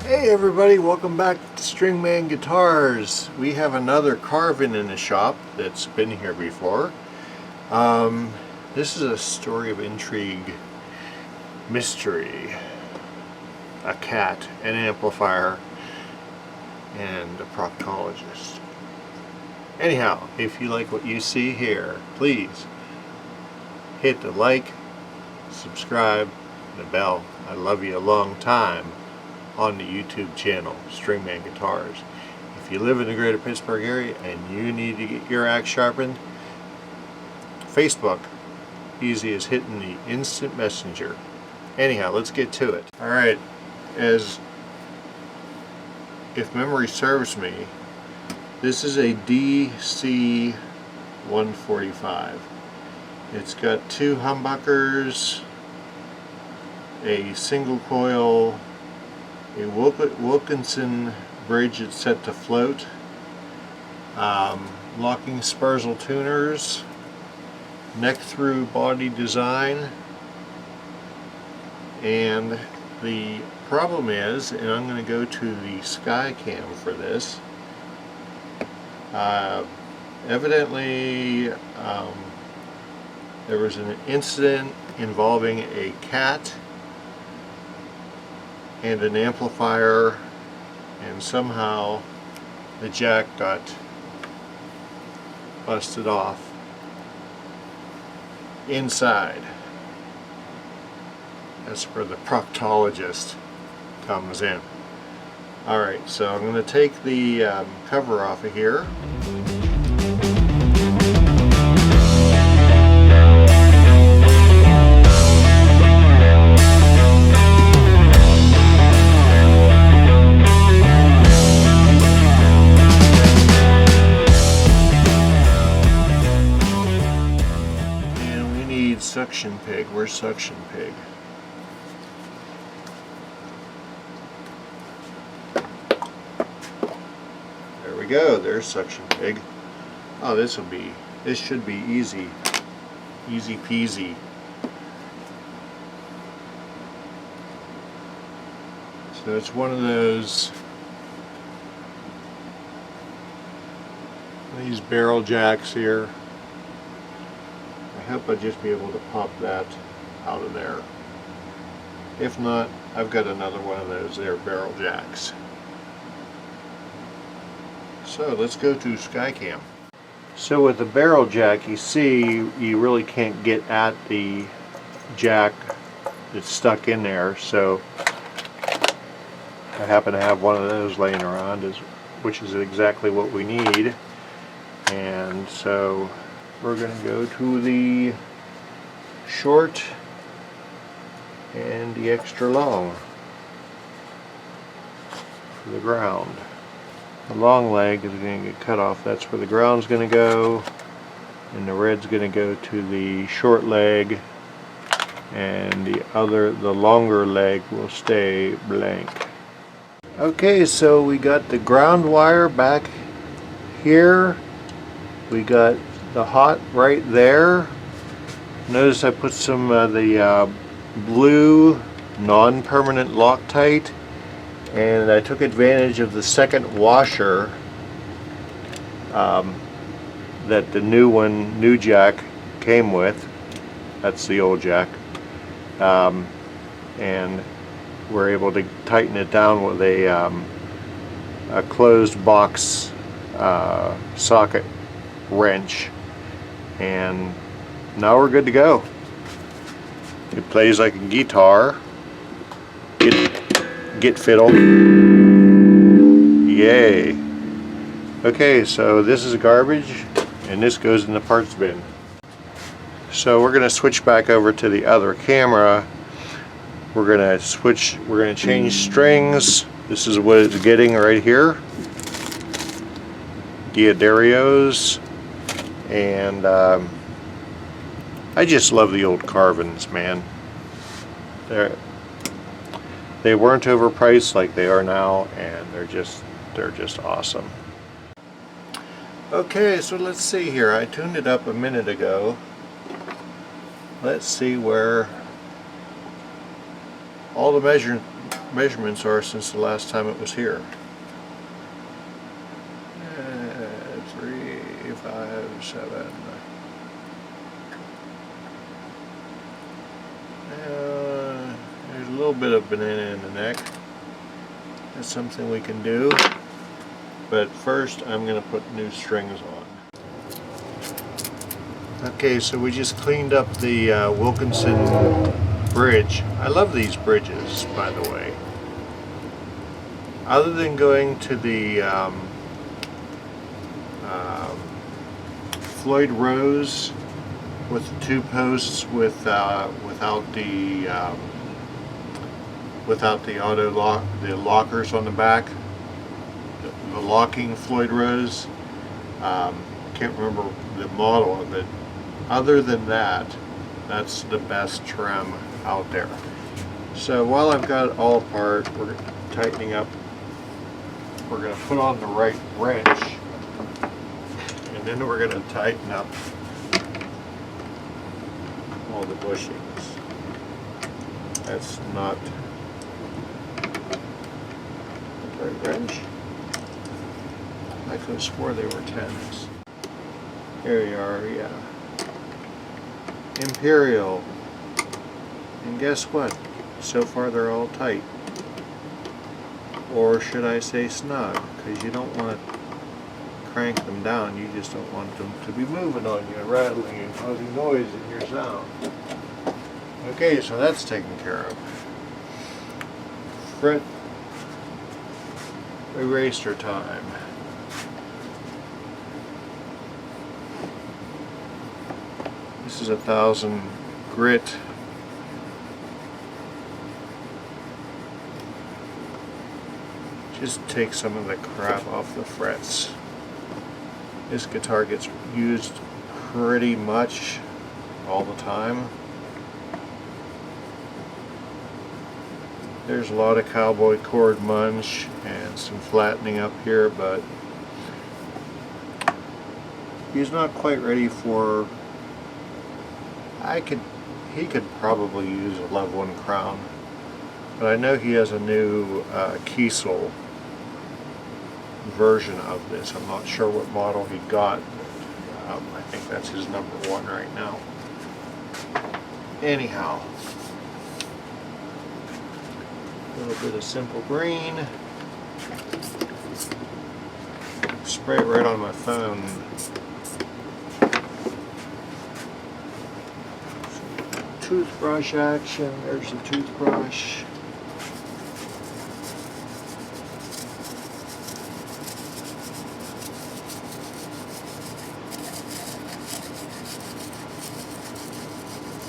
Hey everybody, welcome back to Stringman Guitars. We have another Carvin in the shop that's been here before. This is a story of intrigue, mystery, a cat, an amplifier, and a proctologist. Anyhow, if you like what you see here, please hit the like, subscribe, and the bell. I love you a long time. On the YouTube channel, Stringman Guitars. If you live in the greater Pittsburgh area and you need to get your axe sharpened, Facebook, easy as hitting the instant messenger. Anyhow, let's get to it. Alright, as if memory serves me, this is a DC145. It's got two humbuckers, a single coil, a Wilkinson bridge that's set to float, locking Spurzle tuners, neck through body design, and the problem is, and I'm going to go to the Skycam for this, evidently there was an incident involving a cat and an amplifier, and somehow the jack got busted off inside. That's where the proctologist comes in. Alright, so I'm going to take the cover off of here. Suction pig. Where's suction pig? There we go. There's suction pig. Oh, this should be easy peasy. So it's one of these barrel jacks here. I hope I'll just be able to pop that out of there. If not, I've got another one of those there barrel jacks. So let's go to Skycam. So with the barrel jack, you see you really can't get at the jack that's stuck in there, so I happen to have one of those laying around, which is exactly what we need. And so we're going to go to the short and the extra long for the ground. The long leg is going to get cut off. That's where the ground's going to go, and the red's going to go to the short leg, and the longer leg will stay blank. Okay, so we got the ground wire back here. We got the hot right there. Notice I put some of the blue non-permanent Loctite, and I took advantage of the second washer that the new jack came with. That's the old jack, and we're able to tighten it down with a closed box socket wrench. And now we're good to go. It plays like a guitar. Get fiddle. Yay. Okay, so this is garbage and this goes in the parts bin. So we're going to switch back over to the other camera. We're going to change strings. This is what it's getting right here. Diodarios. And I just love the old Carvins, man. They weren't overpriced like they are now, and they're just awesome. Okay, so let's see here. I tuned it up a minute ago. Let's see where all the measurements are since the last time it was here. 3, 5, 7. There's a little bit of banana in the neck. That's something we can do. But first I'm going to put new strings on. Okay, so we just cleaned up the Wilkinson bridge. I love these bridges, by the way. Other than going to the Floyd Rose with the 2 posts without the auto lock, the lockers on the back, the locking Floyd Rose. Can't remember the model of it. Other than that, that's the best Trem out there. So while I've got it all apart, we're tightening up. We're going to put on the right wrench, and then we're going to tighten up all the bushings. That's not the right wrench. I could have swore they were 10s. Here you are, yeah. Imperial. And guess what? So far they're all tight. Or should I say snug? Because you don't want to crank them down. You just don't want them to be moving on you, rattling and causing noise in your sound. Okay, so that's taken care of. Fret eraser time. This is 1000 grit. Just take some of the crap off the frets. This guitar gets used pretty much all the time. There's a lot of cowboy chord munch and some flattening up here, but he's not quite ready for. He could probably use a level 1 crown, but I know he has a new Kiesel version of this. I'm not sure what model he got, but I think that's his number 1 right now. Anyhow, a little bit of simple green. Spray it right on my phone. Toothbrush action. There's the toothbrush.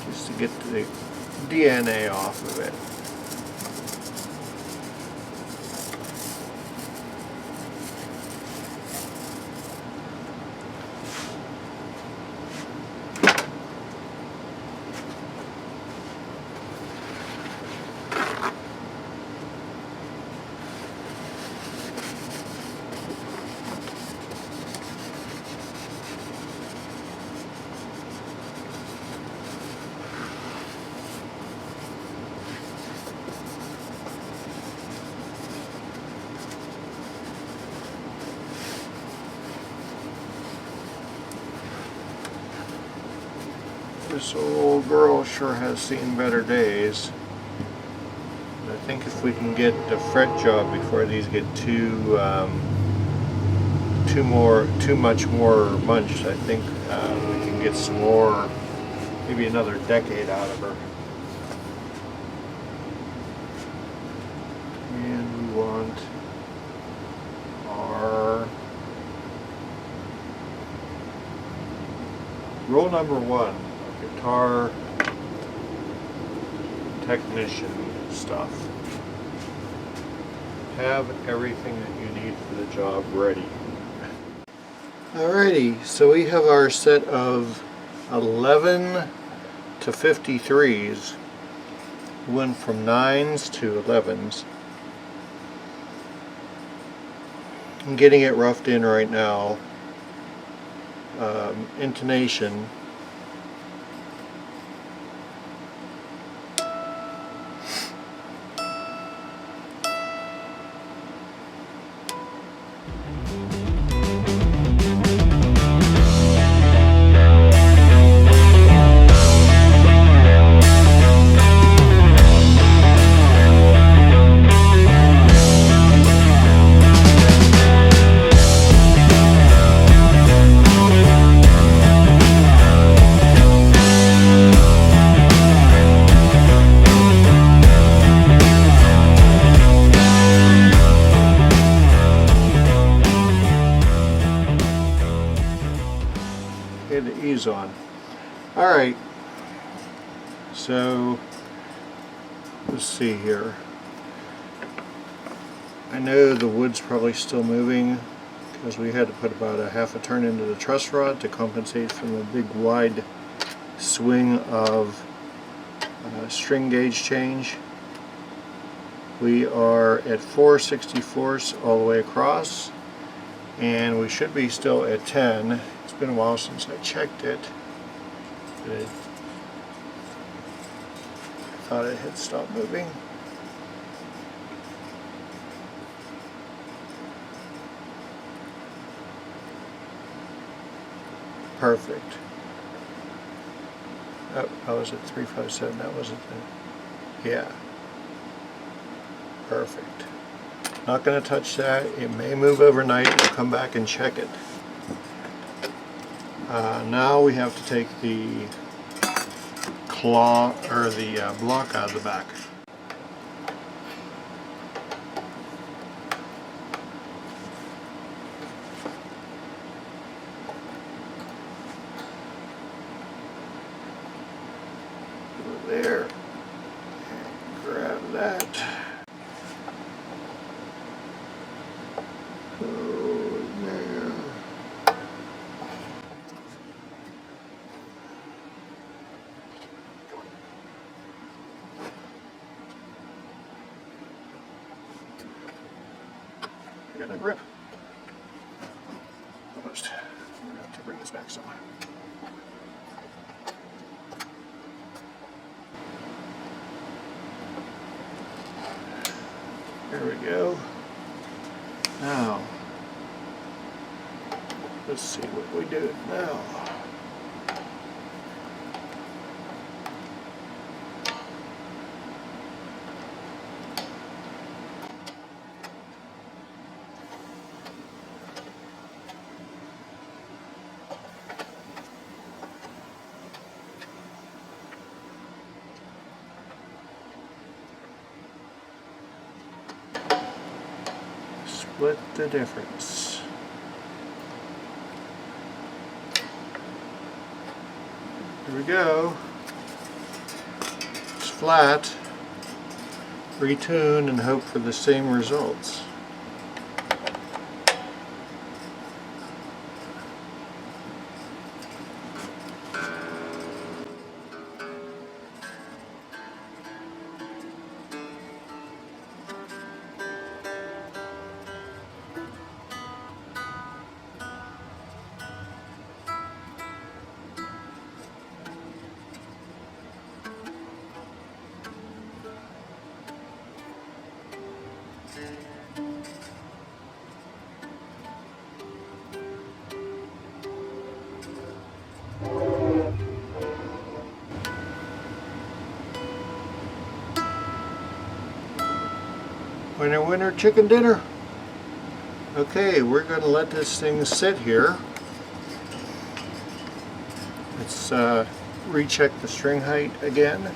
Just to get the DNA off of it. This old girl sure has seen better days. I think if we can get the fret job before these get too much more munched, I think we can get some more, maybe another decade out of her. And we want our rule number 1. Guitar technician stuff. Have everything that you need for the job ready. Alrighty, so we have our set of 11 to 53s. We went from 9s to 11s. I'm getting it roughed in right now. Intonation. ease on. Alright, so let's see here. I know the wood's probably still moving because we had to put about a half a turn into the truss rod to compensate from the big wide swing of string gauge change. We are at 4/64 all the way across, and we should be still at 10. It's been a while since I checked it. I thought it had stopped moving. Perfect. Oh, I was at 357. That wasn't the... Yeah. Perfect. Not going to touch that. It may move overnight. We'll come back and check it. Now we have to take the claw or the block out of the back. Go there and grab that. I got a grip. Almost. I'm going to have to bring this back some. There we go. Now, let's see what we do now. Split the difference. Here we go. It's flat. Retune and hope for the same results. Winner, winner, chicken dinner. Okay, we're going to let this thing sit here. Let's recheck the string height again.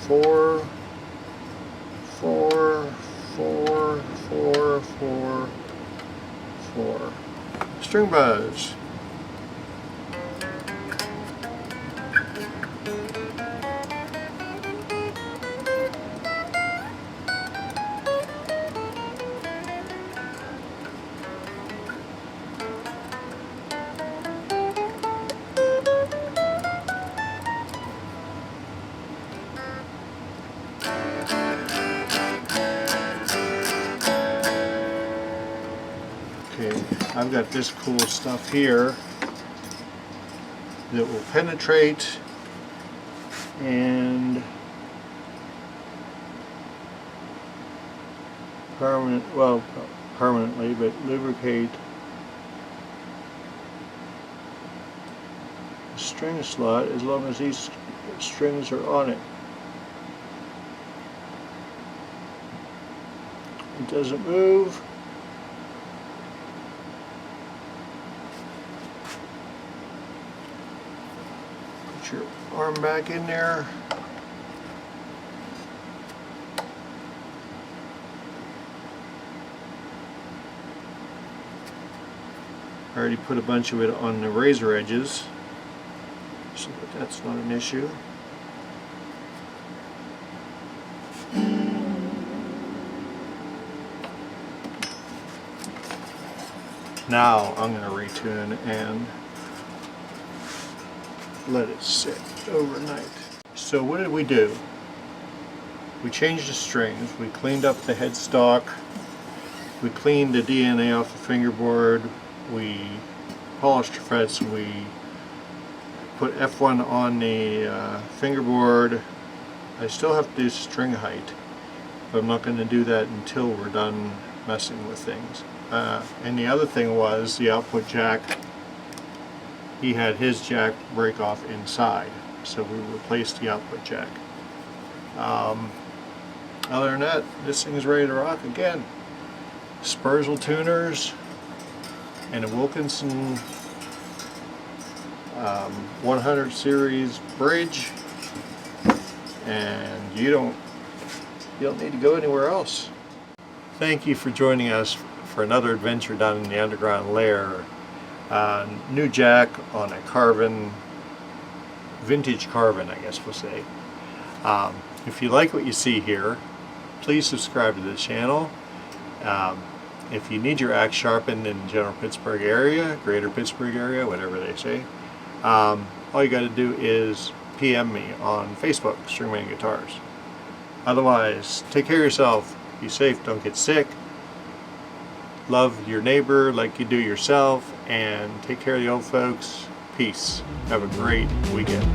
4, 4, 4, 4, 4, 4. String buzz. Okay, I've got this cool stuff here that will penetrate and permanently, but lubricate the string slot as long as these strings are on it. It doesn't move. Put your arm back in there. I already put a bunch of it on the razor edges, so that's not an issue. Now I'm going to retune and let it sit overnight. So what did we do? We changed the strings, we cleaned up the headstock, we cleaned the DNA off the fingerboard, we polished the frets, we put F1 on the fingerboard. I still have to do string height, but I'm not going to do that until we're done messing with things. And the other thing was the output jack. He had his jack break off inside, so we replaced the output jack. Other than that, this thing is ready to rock again. Spursel tuners and a Wilkinson 100 series bridge, and you don't need to go anywhere else. Thank you for joining us for another adventure down in the underground lair. New jack on a Carvin, vintage Carvin, I guess we'll say. If you like what you see here, please subscribe to the channel. If you need your axe sharpened in the general Pittsburgh area, greater Pittsburgh area, whatever they say, all you got to do is PM me on Facebook, Stringman Guitars. Otherwise, take care of yourself, be safe, don't get sick, love your neighbor like you do yourself, and take care of the old folks. Peace. Have a great weekend.